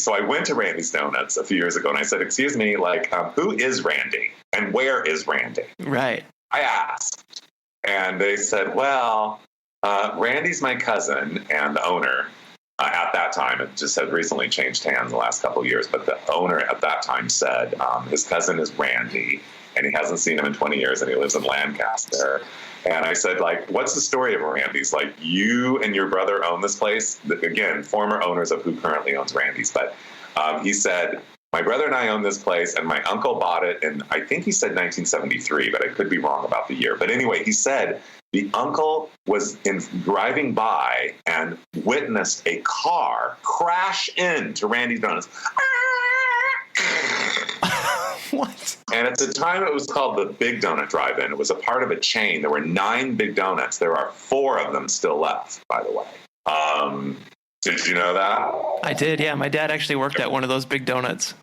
So I went to Randy's Donuts a few years ago and I said, excuse me, like, who is Randy and where is Randy? Right. I asked. And they said, well, Randy's my cousin and the owner. At that time, it just had recently changed hands the last couple of years, but the owner at that time said his cousin is Randy, and he hasn't seen him in 20 years, and he lives in Lancaster. And I said, like, what's the story of Randy's? Like, you and your brother own this place? Again, former owners of who currently owns Randy's. But he said, my brother and I own this place, and my uncle bought it in, I think he said 1973, but I could be wrong about the year. But anyway, he said the uncle was driving by and witnessed a car crash into Randy's Donuts. What? And at the time, it was called the Big Donut Drive-In. It was a part of a chain. There were 9 Big Donuts. There are 4 of them still left, by the way. Did you know that? I did, yeah. My dad actually worked at one of those Big Donuts.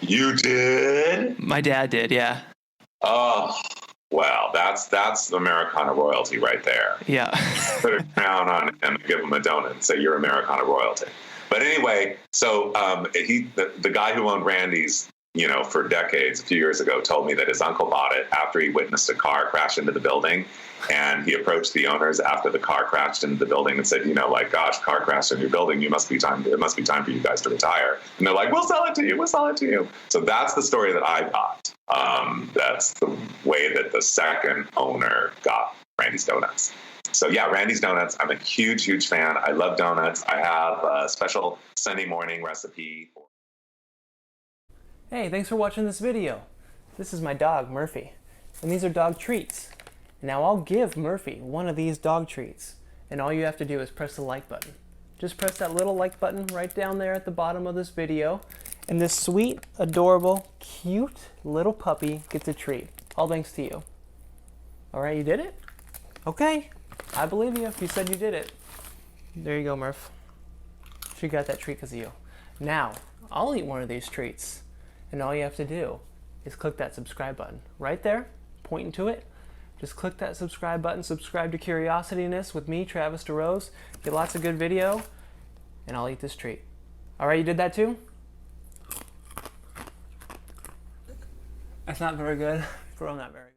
You did? My dad did, yeah. Oh, well, that's Americana royalty right there. Yeah. Put a crown on him and give him a donut and say you're Americana royalty. But anyway, so the guy who owned Randy's, you know, for decades, a few years ago, told me that his uncle bought it after he witnessed a car crash into the building. And he approached the owners after the car crashed into the building and said, you know, like, gosh, car crashed in your building. It must be time for you guys to retire. And they're like, we'll sell it to you. We'll sell it to you. So that's the story that I got. That's the way that the second owner got Randy's Donuts. So yeah, Randy's Donuts. I'm a huge, huge fan. I love donuts. I have a special Sunday morning recipe. Hey, thanks for watching this video. This is my dog, Murphy. And these are dog treats. Now I'll give Murphy one of these dog treats, and all you have to do is press the like button. Just press that little like button right down there at the bottom of this video, and this sweet, adorable, cute little puppy gets a treat. All thanks to you. Alright, you did it? Okay, I believe you if you said you did it. There you go, Murph. She got that treat because of you. Now, I'll eat one of these treats, and all you have to do is click that subscribe button right there, pointing to it. Just click that subscribe button, subscribe to Curiosityness with me, Travis DeRose. Get lots of good video, and I'll eat this treat. All right, you did that too? That's not very good. Bro, not very good.